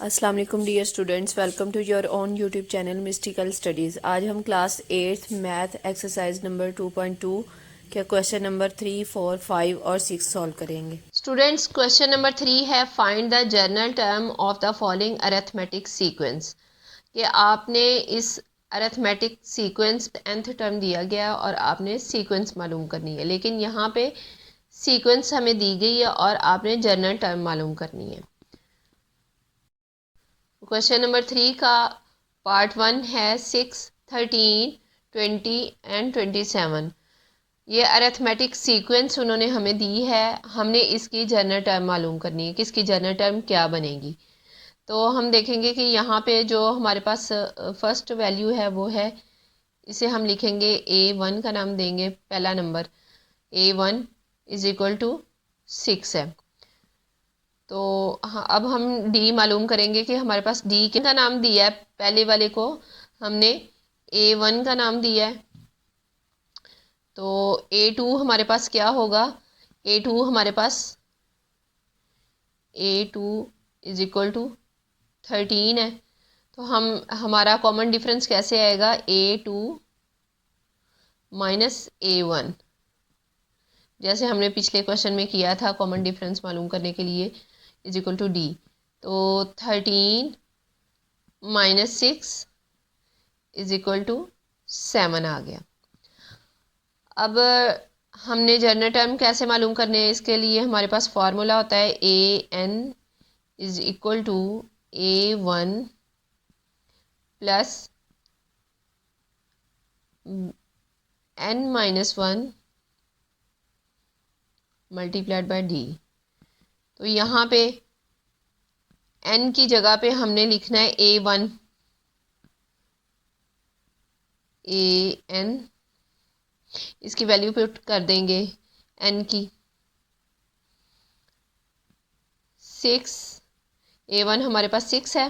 अस्सलाम वालेकुम dear students, welcome to your own YouTube channel mystical studies. आज हम class 8th math exercise number 2.2 के क्वेश्चन नंबर 3, 4, 5 और 6 सॉल्व करेंगे। स्टूडेंट्स, क्वेश्चन नंबर 3 है find the general term of the following arithmetic sequence. कि आपने इस अरिथमेटिक सीक्वेंस nth टर्म दिया गया और आपने सीक्वेंस मालूम करनी है, लेकिन यहाँ पे सीक्वेंस हमें दी गई है और आपने जनरल टर्म मालूम करनी है। क्वेश्चन नंबर 3 का पार्ट 1 है 6, 13, 20 एंड 27। ये अरिथमेटिक सीक्वेंस उन्होंने हमें दी है, हमने इसकी जनरल टर्म मालूम करनी है कि इसकी जनरल टर्म क्या बनेगी। तो हम देखेंगे कि यहाँ पे जो हमारे पास फर्स्ट वैल्यू है वो है, इसे हम लिखेंगे A1 का नाम देंगे, पहला number A1 is equal to 6 है। तो हाँ, अब हम डी मालूम करेंगे कि हमारे पास डी का नाम दिया है, पहले वाले को हमने A1 का नाम दिया है। तो A2 हमारे पास क्या होगा, A2 हमारे पास A2 इज इक्वल टू 13 है। तो हमारा कॉमन डिफरेंस कैसे आएगा, A2 माइनस A1, जैसे हमने पिछले क्वेश्चन में किया था कॉमन डिफरेंस मालूम करने के लिए, इज इक्वल टू डी। तो 13 माइनस 6 इज इक्वल टू 7 आ गया। अब हमने जनरल टर्म कैसे मालूम करने हैं, इसके लिए हमारे पास फॉर्मूला होता है A n is equal to A1 plus n minus 1 multiplied by D. तो यहाँ पे n की जगह पे हमने लिखना है A1, A n, इसकी वैल्यू पुट कर देंगे n की 6, A1 हमारे पास 6 है,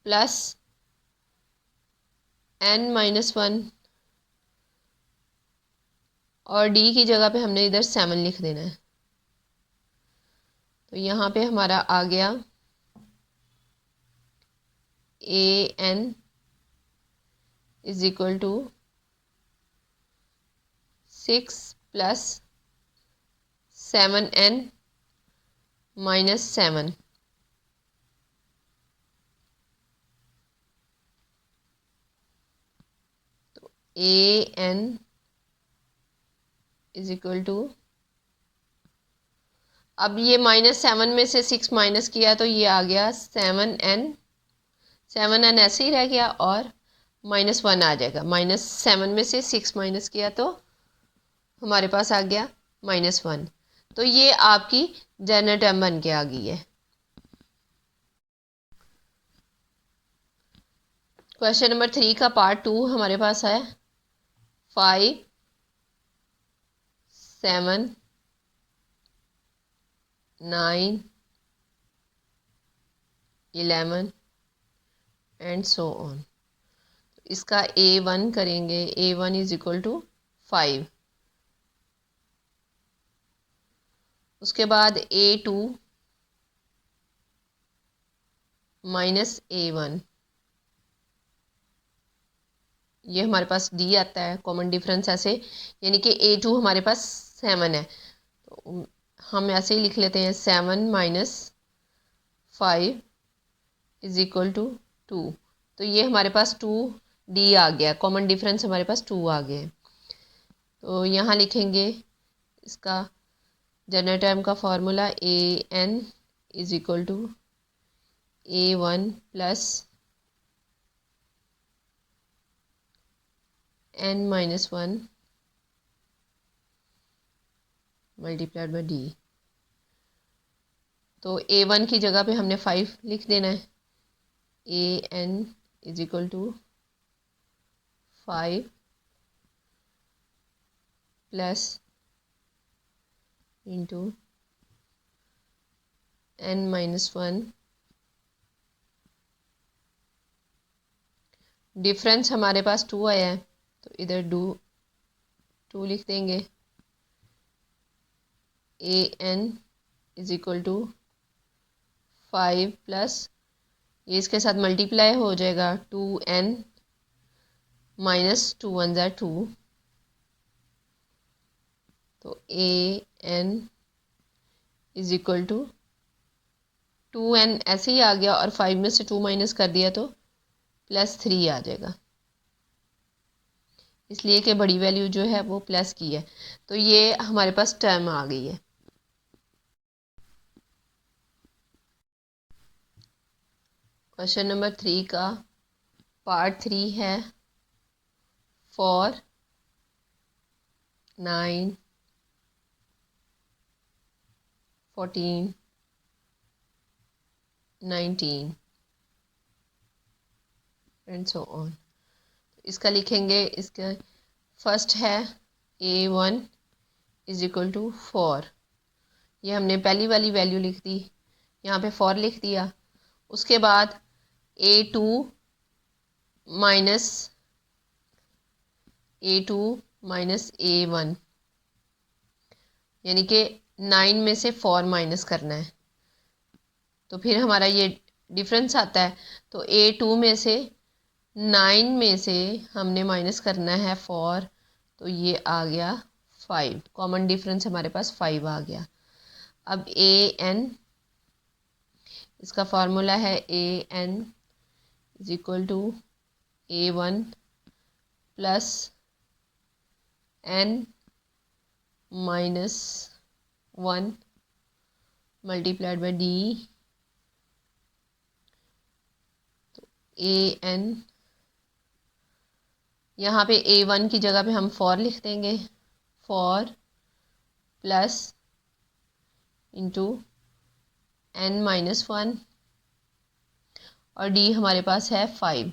प्लस n माइनस 1 और d की जगह पे हमने इधर 7 लिख देना है। तो यहाँ पे हमारा आ गया A n is equal to 6 plus 7n minus 7। तो A n is equal to, अब ये माइनस 7 में से 6 माइनस किया तो ये आ गया 7n, 7n ऐसे ही रह गया और माइनस 1 आ जाएगा। माइनस 7 में से 6 माइनस किया तो हमारे पास आ गया माइनस 1। तो ये आपकी जनरल टर्म बन के आ गई है। क्वेश्चन नंबर 3 का पार्ट 2 हमारे पास है 5, 7, 9, 11 एंड सो ऑन। इसका A1 करेंगे, A1 इज इक्वल टू 5। उसके बाद A2 माइनस A1, ये हमारे पास D आता है कॉमन डिफरेंस ऐसे, यानी कि A2 हमारे पास 7 है, तो हम ऐसे ही लिख लेते हैं 7 माइनस 5 इज इक्वल टू 2। तो ये हमारे पास 2D आ गया, कॉमन डिफरेंस हमारे पास 2 आ गया है। तो यहाँ लिखेंगे इसका जनरल टर्म का formula A n is equal to A1 plus n minus 1 multiplied by D. तो A1 की जगह पे हमने 5 लिख देना है, A n is equal to 5 plus into n minus 1। Difference हमारे पास 2 आया है तो इधर 2 लिख देंगे। A n is equal to 5 plus ये इसके साथ मल्टीप्लाई हो जाएगा 2n माइनस 2 1 ज़ा 2, तो an is equal to 2n ऐसे ही आ गया और 5 में से 2 माइनस कर दिया तो +3 आ जाएगा, इसलिए कि बड़ी वैल्यू जो है वो प्लस की है, तो ये हमारे पास टर्म आ गई है। क्वेश्चन नंबर 3 का पार्ट 3 है 4 9 14 19 एंड सो ऑन। इसका लिखेंगे, इसका फर्स्ट है a1 इज इक्वल टू 4, ये हमने पहली वाली वैल्यू लिख दी, यहाँ पे 4 लिख दिया। उसके बाद a2 माइनस a1, यानी कि 9 में से 4 माइनस करना है, तो फिर हमारा ये डिफरेंस आता है, तो a2 में से 9 में से हमने माइनस करना है 4, तो ये आ गया 5, कॉमन डिफरेंस हमारे पास 5 आ गया। अब an, इसका फार्मूला है an is equal to a1 plus n minus 1 multiplied by d, तो an, यहाँ पे a1 की जगह पे हम 4 लिख देंगे, 4 प्लस इंटू n माइनस 1 और d हमारे पास है 5।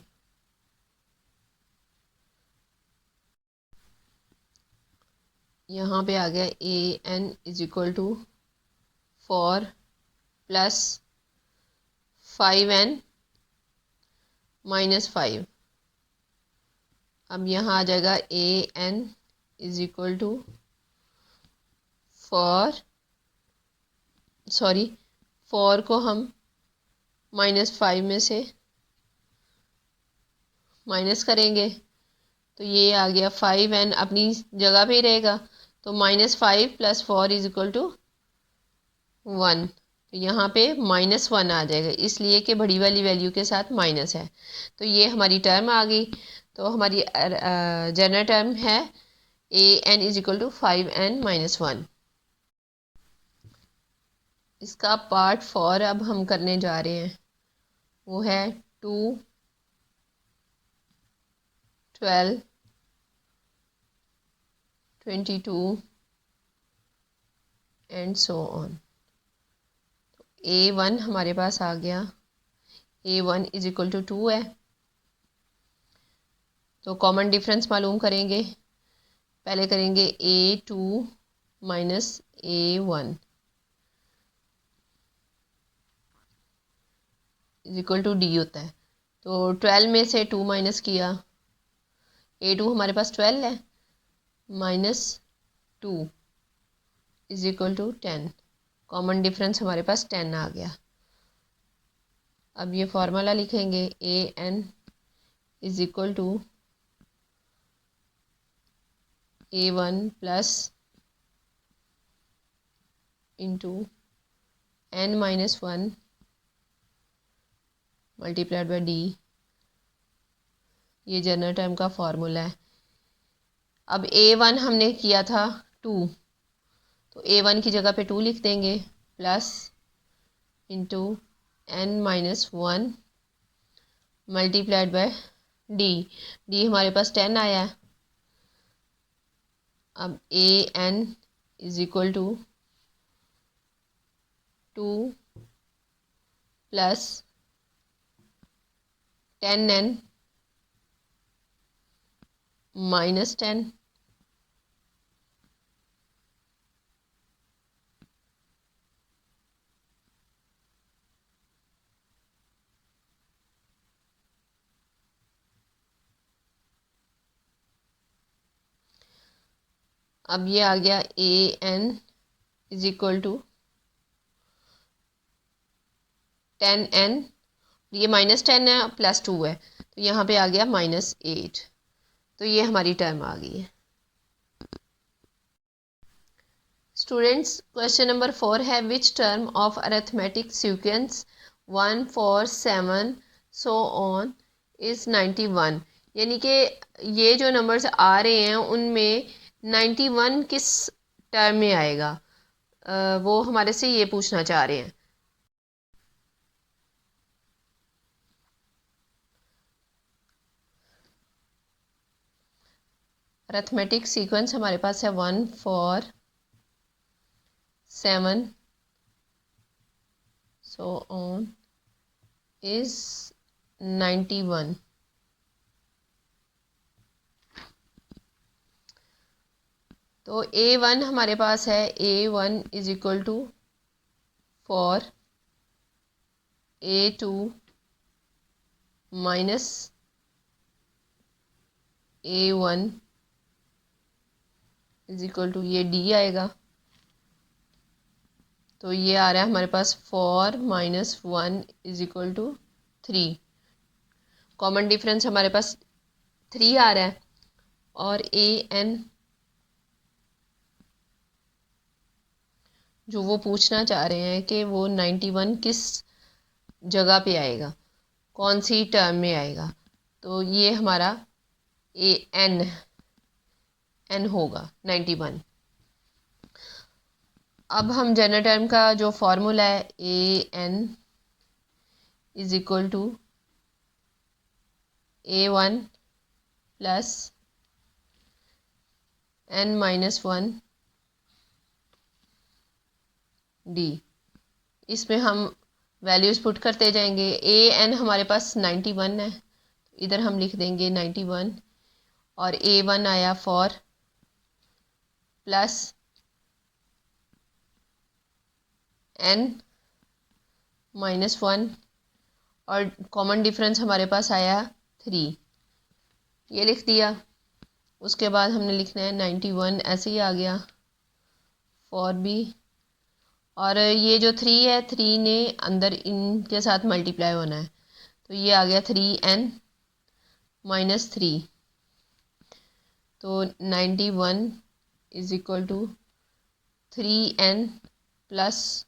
यहाँ पे आ गया an is equal to 4 plus 5n minus 5। अब यहाँ आ जाएगा an इज इक्वल टू 4 को हम -5 में से माइनस करेंगे, तो ये आ गया 5n अपनी जगह पे ही रहेगा, तो -5 प्लस 4 इज इक्वल टू 1, तो यहाँ पे -1 आ जाएगा, इसलिए कि बड़ी वाली वैल्यू के साथ माइनस है, तो ये हमारी टर्म आ गई। तो हमारी जनरल टर्म है an is equal to 5n minus 1। इसका पार्ट 4 अब हम करने जा रहे हैं, वो है 2 12 22 एंड सो ऑन। a1 हमारे पास आ गया, a1 इज इक्वल टू 2 है, तो कॉमन डिफरेंस मालूम करेंगे, पहले करेंगे a2 minus a1 is equal to d होता है, तो 12 में से 2 माइनस किया, a2 हमारे पास 12 है, minus 2 is equal to 10, common difference हमारे पास 10 आ गया। अब ये फॉर्मूला लिखेंगे an is equal to a1 plus into n minus 1 multiplied by d, ये जनरल टर्म का फॉर्मूला है। अब a1 हमने किया था 2, तो a1 की जगह पे 2 लिख देंगे, plus into n minus 1 multiplied by d हमारे पास 10 आया है। अब an is equal to 2 plus 10n minus 10, अब ये आ गया an is equal to 10n, ये -10 है, +2 है, तो यहाँ पे आ गया -8। तो ये हमारी टर्म आ गई है। स्टूडेंट्स, क्वेश्चन नंबर 4 है which term of arithmetic sequence 1 4 7 so on is 91। यानी कि ये जो नंबर्स आ रहे हैं उनमें 91 किस टर्म में आएगा, वो हमारे से ये पूछना चाह रहे हैं। अरिथमेटिक सीक्वेंस हमारे पास है 1 4 7 सो ऑन इज़ 91। तो A1 हमारे पास है, A1 is equal to 4, A2 minus A1 is equal to, ये D आएगा। तो ये आ रहा है हमारे पास 4 - 1 is equal to 3। Common difference हमारे पास 3 आ रहा है। और AN जो वो पूछना चाह रहे हैं कि वो 91 किस जगह पे आएगा, कौन सी टर्म में आएगा, तो ये हमारा एन होगा 91। अब हम जनरल टर्म का जो फॉर्मूला है AN is equal to A1 plus n-1 D। इसमें हम वैल्यूज़ पुट करते जाएंगे। AN हमारे पास 91 है, इधर हम लिख देंगे 91, और A1 आया 4 प्लस n-1, और कॉमन डिफरेंस हमारे पास आया 3, ये लिख दिया। उसके बाद हमने लिखना है 91, ऐसे ही आ गया 4B, और ये जो 3 है, 3 ने अंदर इनके साथ मल्टीप्लाई होना है, तो ये आ गया 3n - 3। तो 91 is equal to 3n plus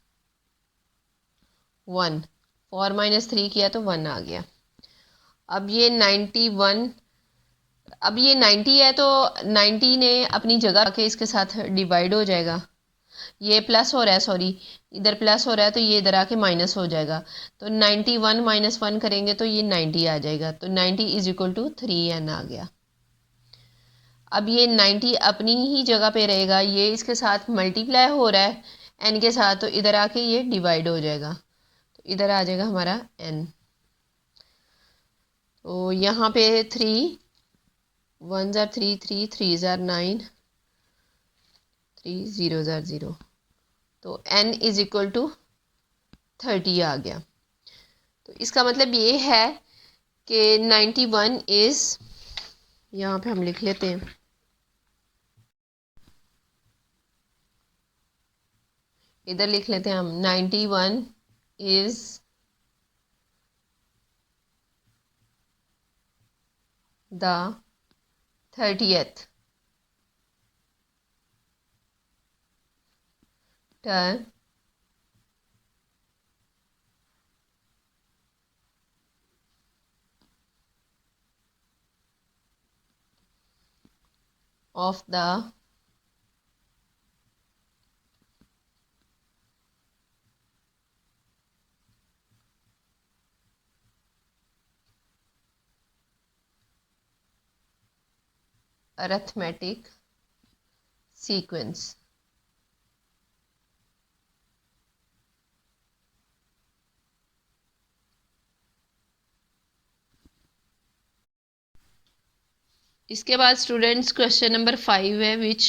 1, 4 - 3 किया तो 1 आ गया। अब ये 91, अब ये 90 है, तो 90 ने अपनी जगह आके इसके साथ डिवाइड हो जाएगा। ये प्लस हो रहा है, सॉरी, इधर प्लस हो रहा है, तो ये इधर आके माइनस हो जाएगा। तो 91 - 1 करेंगे तो ये 90 आ जाएगा। तो 90 इज इक्वल टू 3n आ गया। अब ये 90 अपनी ही जगह पे रहेगा, ये इसके साथ मल्टीप्लाई हो रहा है n के साथ, तो इधर आके ये डिवाइड हो जाएगा, तो इधर आ जाएगा हमारा n। तो यहाँ पे 3 1 ज़ार 3, 3 3 ज़ार 9, 3 0 ज़ार 0, तो n इज इक्वल टू 30 आ गया। तो इसका मतलब ये है कि 91 इज़, यहाँ पे हम लिख लेते हैं, इधर लिख लेते हैं हम, 91 is the 30th term of the arithmetic sequence। इसके बाद स्टूडेंट्स क्वेश्चन नंबर 5 है which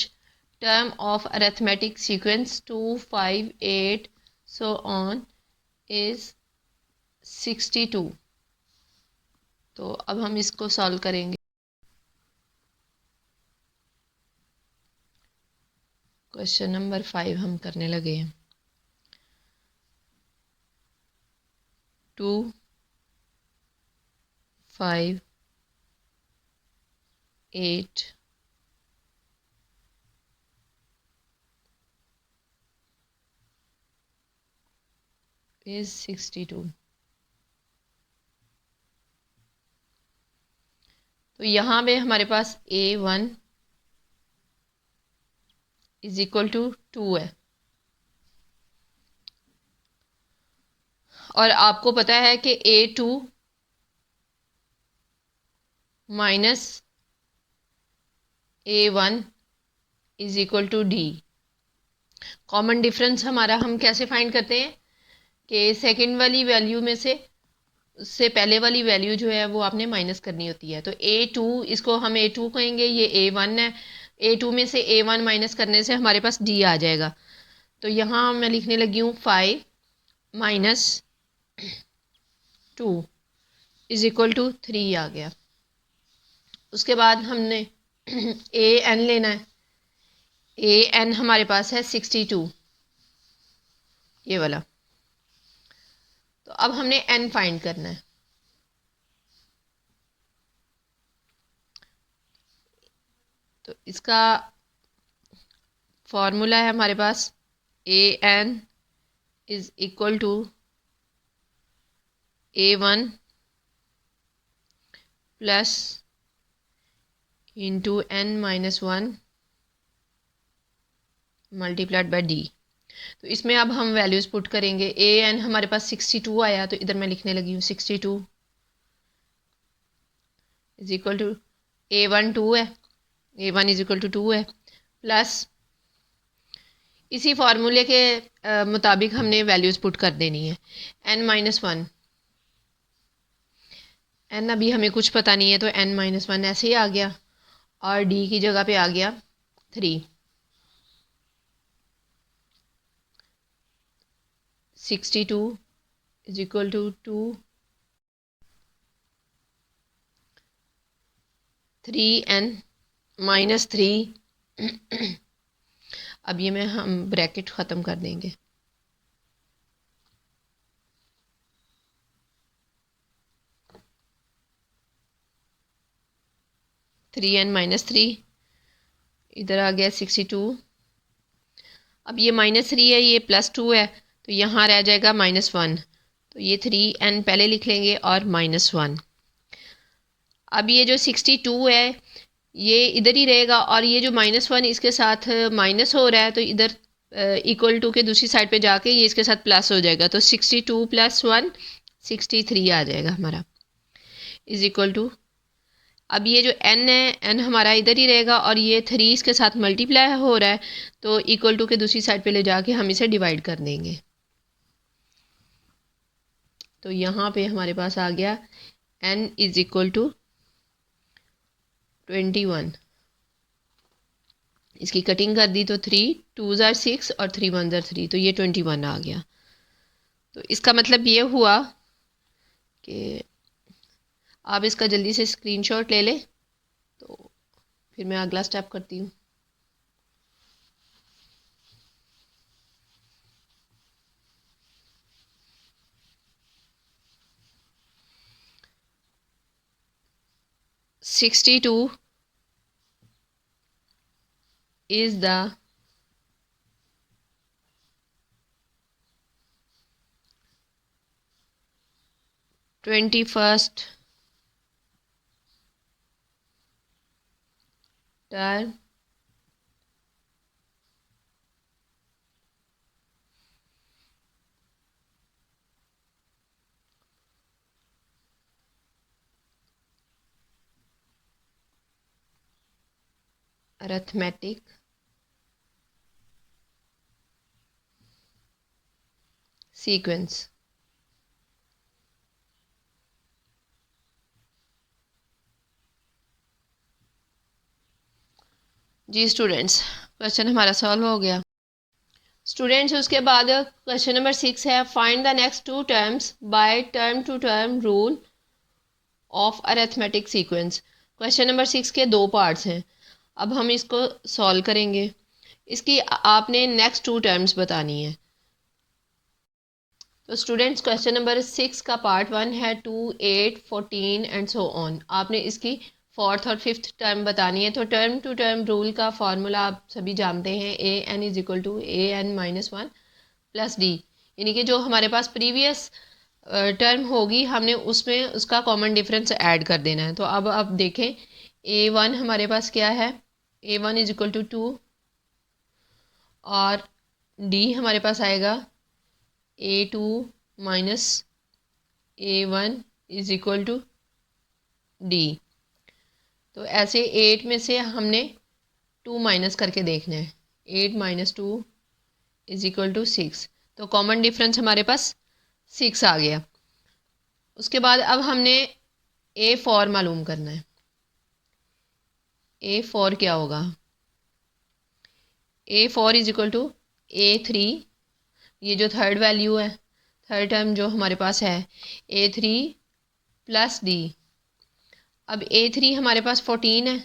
term of arithmetic sequence 2 5 8 so on is 62। तो अब हम इसको सॉल्व करेंगे। क्वेश्चन नंबर 5 हम करने लगे हैं। 2 5 8 is 62। तो यहाँ पे हमारे पास A1 इज इक्वल टू 2 है, और आपको पता है कि A2 minus A1 is equal to D। Common difference हमारा हम कैसे फाइंड करते हैं कि सेकंड वाली वैल्यू में से उससे पहले वाली वैल्यू जो है वो आपने माइनस करनी होती है। तो A2 इसको हम A2 कहेंगे, ये A1 है। A2 में से A1 माइनस करने से हमारे पास D आ जाएगा। तो यहाँ मैं लिखने लगी हूँ 5 माइनस 2 इज इक्वल टू 3 आ गया। उसके बाद हमने AN लेना है। AN हमारे पास है 62, ये वाला। तो अब हमने N फाइंड करना है। तो इसका फॉर्मूला है हमारे पास AN is equal to A1 plus into N minus 1 multiplied by D। तो इसमें अब हम वैल्यूज पुट करेंगे। AN हमारे पास 62 आया, तो इधर मैं लिखने लगी हूँ 62 इज इक्वल टू A1 2 है, A1 इज इक्वल टू 2 है, प्लस इसी फार्मूले के मुताबिक हमने वैल्यूज पुट कर देनी है। N माइनस 1, N अभी हमें कुछ पता नहीं है, तो N माइनस 1 ऐसे ही आ गया, और D की जगह पे आ गया 3। 62 is equal to 2 3N minus 3। अब ये में हम ब्रैकेट ख़त्म कर देंगे। थ्री एन माइनस 3 इधर आ गया 62। अब ये माइनस 3 है, ये प्लस 2 है, तो यहाँ रह जाएगा माइनस 1। तो ये 3N पहले लिख लेंगे और माइनस 1। अब ये जो 62 है ये इधर ही रहेगा, और ये जो माइनस 1 इसके साथ माइनस हो रहा है, तो इधर इक्वल टू के दूसरी साइड पे जाके ये इसके साथ प्लस हो जाएगा। तो 62 प्लस 1 63 आ जाएगा हमारा, इज इक्वल टू। अब ये जो n है, n हमारा इधर ही रहेगा, और ये 3 इसके साथ मल्टीप्लाई हो रहा है, तो इक्वल टू के दूसरी साइड पे ले जाके हम इसे डिवाइड कर देंगे। तो यहाँ पे हमारे पास आ गया n इज इक्वल टू 21। इसकी कटिंग कर दी तो 3 2 ज़ार 6 और 3 1 ज़ार 3, तो ये 21 आ गया। तो इसका मतलब ये हुआ कि आप इसका जल्दी से स्क्रीनशॉट ले लें, तो फिर मैं अगला स्टेप करती हूँ। (62) is the 21st term arithmetic sequence। जी स्टूडेंट्स, क्वेश्चन हमारा सॉल्व हो गया। स्टूडेंट्स, उसके बाद क्वेश्चन नंबर 6 है, find the next 2 terms by term to term rule of arithmetic sequence. Question number 6 के 2 पार्ट्स हैं। अब हम इसको सॉल्व करेंगे। इसकी आपने नेक्स्ट 2 टर्म्स बतानी है। तो स्टूडेंट्स क्वेश्चन नंबर 6 का पार्ट 1 है 2, 8, 14 एंड सो ऑन। आपने इसकी फोर्थ और फिफ्थ टर्म बतानी है। तो टर्म टू टर्म रूल का फार्मूला आप सभी जानते हैं, an=an-1 + d, यानी कि जो हमारे पास प्रीवियस टर्म होगी हमने उसमें उसका कॉमन डिफरेंस ऐड कर देना है। तो अब आप देखें, a1 हमारे पास क्या है, a1 = 2 और d हमारे पास आएगा a2 - a1 = d। तो ऐसे 8 में से हमने 2 माइनस करके देखना है, 8 - 2 = 6। तो कॉमन डिफरेंस हमारे पास 6 आ गया। उसके बाद अब हमने a4 मालूम करना है। a4 क्या होगा, a4 = a3, ये जो थर्ड वैल्यू है, थर्ड टर्म जो हमारे पास है, a3 + d। अब a3 हमारे पास 14 है,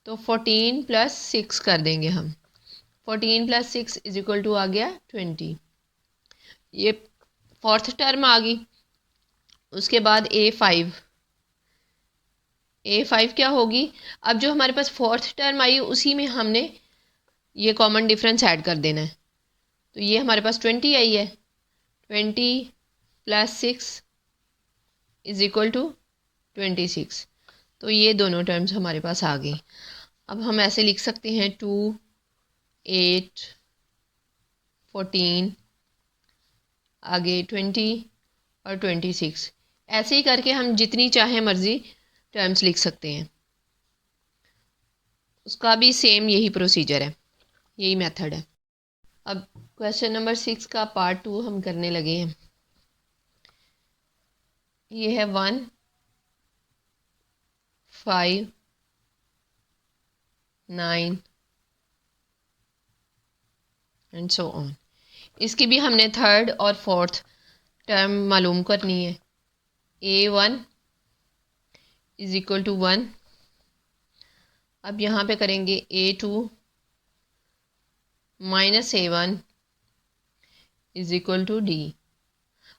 तो 14 + 6 कर देंगे हम, 14 + 6 = आ गया 20। ये फोर्थ टर्म आ गई। उसके बाद a5 क्या होगी, अब जो हमारे पास फोर्थ टर्म आई उसी में हमने ये कॉमन डिफरेंस ऐड कर देना है। तो ये हमारे पास 20 आई है, 20 + 6 = 26। तो ये दोनों टर्म्स हमारे पास आ गई। अब हम ऐसे लिख सकते हैं 2, 8, 14, आगे 20 और 26। ऐसे ही करके हम जितनी चाहे मर्जी टर्म्स लिख सकते हैं। उसका भी सेम यही प्रोसीजर है, यही मेथड है। अब क्वेश्चन नंबर 6 का पार्ट 2 हम करने लगे हैं। ये है 1, 5, 9 एंड सो ऑन। इसकी भी हमने थर्ड और फोर्थ टर्म मालूम करनी है। a1 = 1। अब यहाँ पे करेंगे a2 - a1 = d।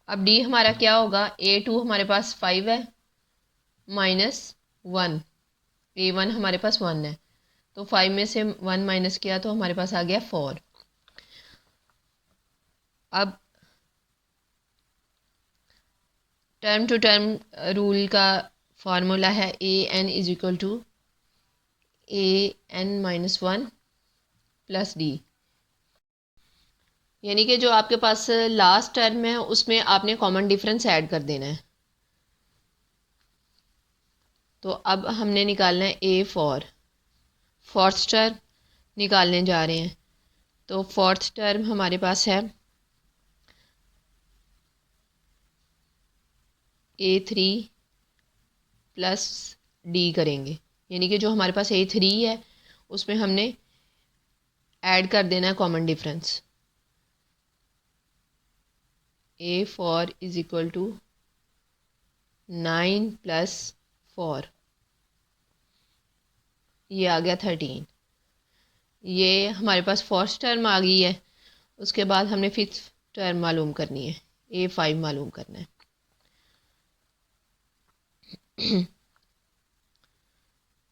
अब d हमारा क्या होगा, a2 हमारे पास 5 है -1, a1 हमारे पास 1 है, तो 5 में से 1 माइनस किया तो हमारे पास आ गया 4। अब टर्म टू टर्म रूल का फार्मूला है an = an-1 + d, यानी कि जो आपके पास लास्ट टर्म है उसमें आपने कॉमन डिफरेंस ऐड कर देना है। तो अब हमने निकालना है a4, फोर्थ टर्म निकालने जा रहे हैं। तो फोर्थ टर्म हमारे पास है a3 + d करेंगे, यानी कि जो हमारे पास a3 है उसमें हमने ऐड कर देना है कॉमन डिफरेंस। a4 = 9 + 4, ये आ गया 13। ये हमारे पास फर्स्ट टर्म आ गई है। उसके बाद हमने फिफ्थ टर्म मालूम करनी है, a5 मालूम करना है।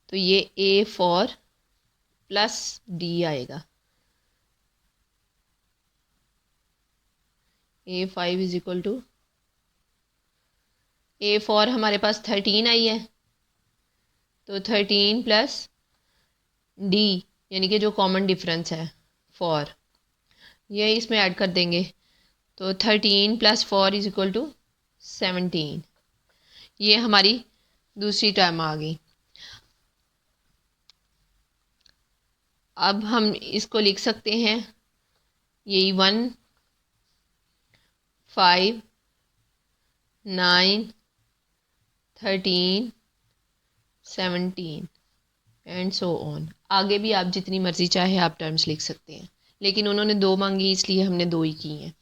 तो ये a4 + d आएगा, a5 = a4 हमारे पास 13 आई है, तो 13 + d, यानी कि जो कॉमन डिफरेंस है 4, ये इसमें ऐड कर देंगे। तो 13 + 4 = 17। ये हमारी दूसरी टर्म आ गई। अब हम इसको लिख सकते हैं, यही 1, 5, 9, 13, 17 एंड सो ऑन। आगे भी आप जितनी मर्ज़ी चाहे आप टर्म्स लिख सकते हैं, लेकिन उन्होंने 2 मांगी इसलिए हमने 2 ही की हैं।